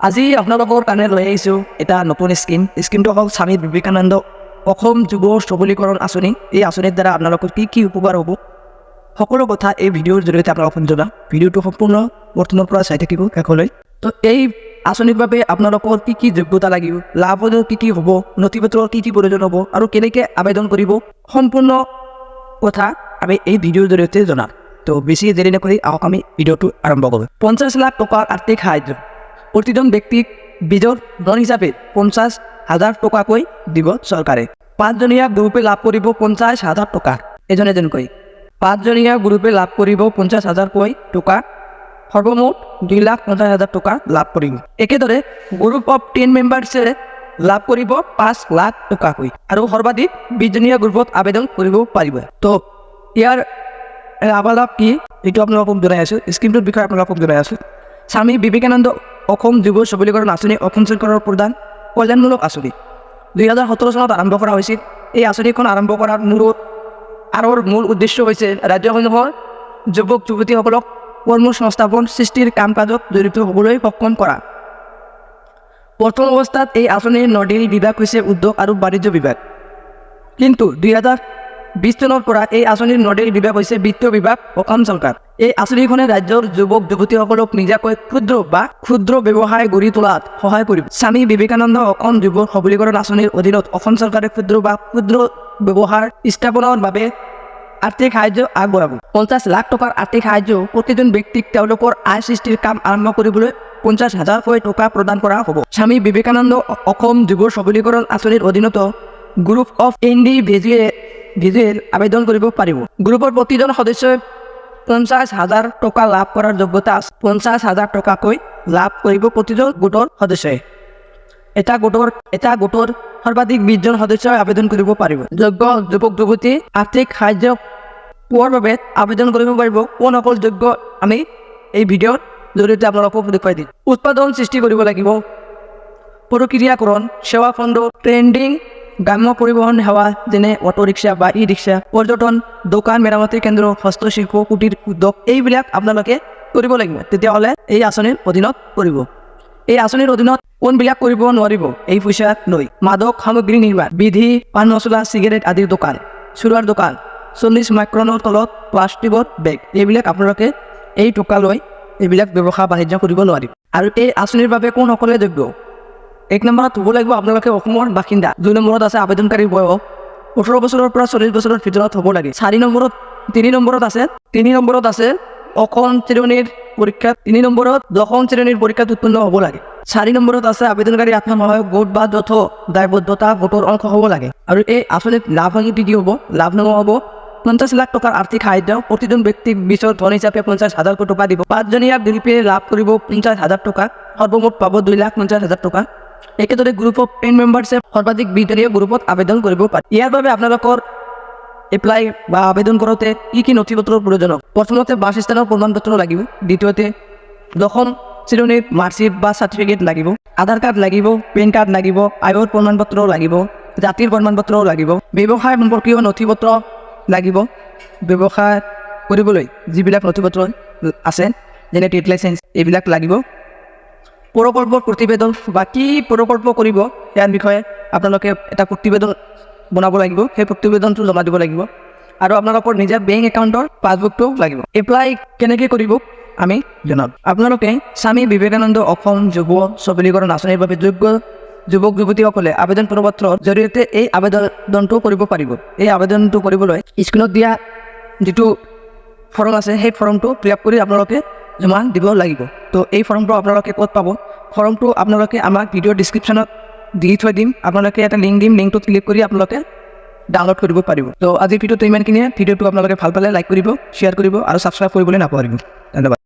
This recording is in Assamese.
আজি আপোনালোকৰ কাৰণে লৈ আহিছোঁ এটা নতুন স্কিমটো হ'ল স্বামী বিবেকানন্দ অসম যুৱ সবলীকৰণ আঁচনি। এই আঁচনিৰ দ্বাৰা আপোনালোকৰ কি উপকাৰ হ'ব সকলো কথা এই ভিডিঅ'ৰ জৰিয়তে আপোনালোকক জনাম। ভিডিঅ'টো সম্পূৰ্ণ বৰ্তমানৰ পৰা চাই থাকিব শেষলৈ। তো এই আঁচনিৰ বাবে আপোনালোকৰ কি যোগ্যতা লাগিব, লাভ হ'লেও কি হ'ব, নথিপত্ৰৰ কি প্ৰয়োজন হ'ব আৰু কেনেকৈ আবেদন কৰিব, সম্পূৰ্ণ কথা আমি এই ভিডিঅ'ৰ জৰিয়তে জনাম। তো বেছি দেৰি নকৰি আহক আমি ভিডিঅ'টো আৰম্ভ কৰোঁ। 50 লাখ টকাৰ আৰ্থিক সাহায্য প্ৰতিজন ব্যক্তিক বীজৰ ধন হিচাপে 50,000 টকাকৈ দিব চৰকাৰে। 5জনীয়া গ্ৰুপে লাভ কৰিব 50,000 টকা এজনকৈ। 5জনীয়া গ্ৰুপে লাভ কৰিব 50,000কৈ টকা, সৰ্বমুঠ 2,50,000 টকা লাভ কৰিব। একেদৰে গ্ৰুপ অফ 10 মেম্বাৰ্ছে লাভ কৰিব 5 লাখ টকাকৈ আৰু সৰ্বাধিক 20জনীয়া গ্ৰুপত আবেদন কৰিব পাৰিব। তো ইয়াৰ লাভালাভ কি এইটো আপোনালোকক জনাই আছোঁ, স্কিমটোৰ বিষয়ে আপোনালোকক জনাই আছোঁ। স্বামী বিবেকানন্দ অসম যুৱ সবলীকৰণ আঁচনি অসম চৰকাৰৰ প্ৰধান কল্যাণমূলক আঁচনি 2017 চনত আৰম্ভ কৰা হৈছিল। এই আঁচনিখন আৰম্ভ কৰাৰ মূল উদ্দেশ্য হৈছে ৰাজ্যসমূহৰ যুৱক যুৱতীসকলক কৰ্মসংস্থাপন সৃষ্টিৰ কাম কাজত জড়িত হ'বলৈ সক্ষম কৰা। প্ৰথম অৱস্থাত এই আঁচনিৰ নদীৰ বিভাগ হৈছে উদ্যোগ আৰু বাণিজ্য বিভাগ, কিন্তু 2020 চনৰ পৰা এই আঁচনিৰ নদীৰ বিভাগ হৈছে বিত্ত বিভাগ অসম চৰকাৰ। এই আঁচনিখনে ৰাজ্যৰ যুৱক যুৱতীসকলক নিজাকৈ ক্ষুদ্ৰ ব্যৱসায় গঢ়ি তোলাত সহায় কৰিব। স্বামী বিবেকানন্দ অসম যুৱ সবলীকৰণ আঁচনিৰ অধীনত অসম চৰকাৰে ক্ষুদ্ৰ ব্যৱসায় স্থাপনৰ বাবে আৰ্থিক সাহায্য আগবঢ়াব। 50 লাখ টকাৰ আৰ্থিক সাহায্য প্ৰতিজন ব্যক্তিক তেওঁলোকৰ আয় সৃষ্টিৰ কাম আৰম্ভ কৰিবলৈ 50,000কৈ টকা প্ৰদান কৰা হ'ব। স্বামী বিবেকানন্দ অসম যুৱ সবলীকৰণ আঁচনিৰ অধীনত গ্ৰুপ অফ ইণ্ডিভিজুৱেল আবেদন কৰিব পাৰিব। গ্ৰুপৰ প্ৰতিজন সদস্যই 50,000 টকা লাভ কৰাৰ যোগ্যতা আছে। 50,000 টকাকৈ লাভ কৰিব প্ৰতিজন গোটৰ সদস্যই। এটা গোটৰ সৰ্বাধিক 20জন সদস্যই আবেদন কৰিব পাৰিব। যোগ্য যুৱক যুৱতী আৰ্থিক সাহায্য পোৱাৰ বাবে আবেদন কৰিব পাৰিব। কোন অকল যোগ্য আমি এই ভিডিঅ'ৰ জৰিয়তে আপোনালোকক দেখুৱাই দিম। উৎপাদন সৃষ্টি কৰিব লাগিব, প্ৰক্ৰিয়াকৰণ সেৱা খণ্ড, ট্ৰেণ্ডিং গ্ৰাম্য পৰিবহণ সেৱা যেনে অটো ৰিক্সা বা ই ৰিক্সা, পৰ্যটন, দোকান মেৰামতি কেন্দ্ৰ, হস্তশিল্প, কুটিৰ উদ্যোগ এইবিলাক আপোনালোকে কৰিব লাগিব। তেতিয়াহ'লে এই আঁচনিৰ অধীনত কৰিব। এই আঁচনিৰ অধীনত কোনবিলাক কৰিব নোৱাৰিব এই পইচা লৈ? মাদক সামগ্ৰী নিৰ্মাণ, বিধি, পাণ মছলা, চিগাৰেট আদিৰ দোকান, চুৰাৰ দোকান, 40 মাইক্ৰনৰ তলত প্লাষ্টিকৰ বেগ, এইবিলাক আপোনালোকে এই টকা লৈ এইবিলাক ব্যৱসায় বাণিজ্য কৰিব নোৱাৰিব। আৰু এই আঁচনিৰ বাবে কোনসকলে যোগ্য? 1 নম্বৰত হ'ব লাগিব আপোনালোকে অসমৰ বাসিন্দা। 2 নম্বৰত আছে আবেদনকাৰীৰ বয়স 18 বছৰৰ পৰা 40 বছৰৰ ভিতৰত হ'ব লাগে। 3 নম্বৰত আছে অসম শ্ৰেণীৰ পৰীক্ষাত 3 নম্বৰত দশম শ্ৰেণীৰ পৰীক্ষাত উত্তীৰ্ণ হ'ব লাগে। 4 নম্বৰত আছে আবেদনকাৰী আত্মসহায়ক গোট বা যৌথ দায়বদ্ধতা গোটৰ অংশ হ'ব লাগে। আৰু এই আঁচনিত লাভাংশ কি হ'ব? লাভনামা হ'ব 50 লাখ টকাৰ আৰ্থিক সাহায্য প্ৰতিজন ব্যক্তিক বীজৰ ধন হিচাপে 50,000 টকা দিব। 5জনীয়া গ্ৰুপে লাভ কৰিব 50,000 টকা, সৰ্বমুঠ পাব 2,50,000 টকা। একেদৰে গ্ৰুপ অফ 10 মেম্বাৰ্ছে সৰ্বাধিক 20জনীয়া গ্ৰুপত আবেদন কৰিব পাৰে। ইয়াৰ বাবে আপোনালোকৰ এপ্লাই বা আবেদন কৰোঁতে কি নথিপত্ৰৰ প্ৰয়োজন হ'ব? প্ৰথমতে বাসস্থানৰ প্ৰমাণপত্ৰ লাগিব। দ্বিতীয়তে দশম শ্ৰেণীৰ মাৰ্কশ্বিট বা চাৰ্টিফিকেট লাগিব। আধাৰ কাৰ্ড লাগিব, পেন কাৰ্ড লাগিব, আয়ৰ প্ৰমাণপত্ৰও লাগিব, জাতিৰ প্ৰমাণপত্ৰও লাগিব। ব্যৱসায় সম্পৰ্কীয় নথিপত্ৰ লাগিব। ব্যৱসায় কৰিবলৈ যিবিলাক নথিপত্ৰ আছে যেনে ট্ৰেড লাইচেঞ্চ এইবিলাক লাগিব। প্ৰকল্পৰ প্ৰতিবেদন বা কি প্ৰকল্প কৰিব ইয়াৰ বিষয়ে আপোনালোকে এটা প্ৰতিবেদন বনাব লাগিব। সেই প্ৰতিবেদনটো জমা দিব লাগিব আৰু আপোনালোকৰ নিজৰ বেংক একাউণ্টৰ পাছবুকটো লাগিব। এপ্লাই কেনেকৈ কৰিব আমি জনাম। আপোনালোকে স্বামী বিবেকানন্দ অসম যুৱ সবলীকৰণ আঁচনিৰ বাবে যোগ্য যুৱক যুৱতীসকলে আবেদন পত্ৰৰ জৰিয়তে এই আবেদনটো কৰিব পাৰিব। এই আবেদনটো কৰিবলৈ স্ক্ৰীণত দিয়া যিটো ফৰ্ম আছে সেই ফৰ্মটো ফিল আপ কৰি আপোনালোকে জমা দিব লাগিব। তো এই ফৰ্মটো আপোনালোকে ক'ত পাব? ফৰ্মটো আপোনালোকে আমাক ভিডিঅ'ৰ ডিছক্ৰিপশ্যনত দি থৈ দিম। আপোনালোকে এটা লিংক দিম, লিংকটোত ক্লিক কৰি আপোনালোকে ডাউনলোড কৰিব পাৰিব। তো আজিৰ ভিডিঅ'টো ইমানখিনিয়ে। ভিডিঅ'টো আপোনালোকে ভাল পালে লাইক কৰিব, শ্বেয়াৰ কৰিব আৰু ছাবস্ক্ৰাইব কৰিবলৈ নাপাহৰিব। ধন্যবাদ।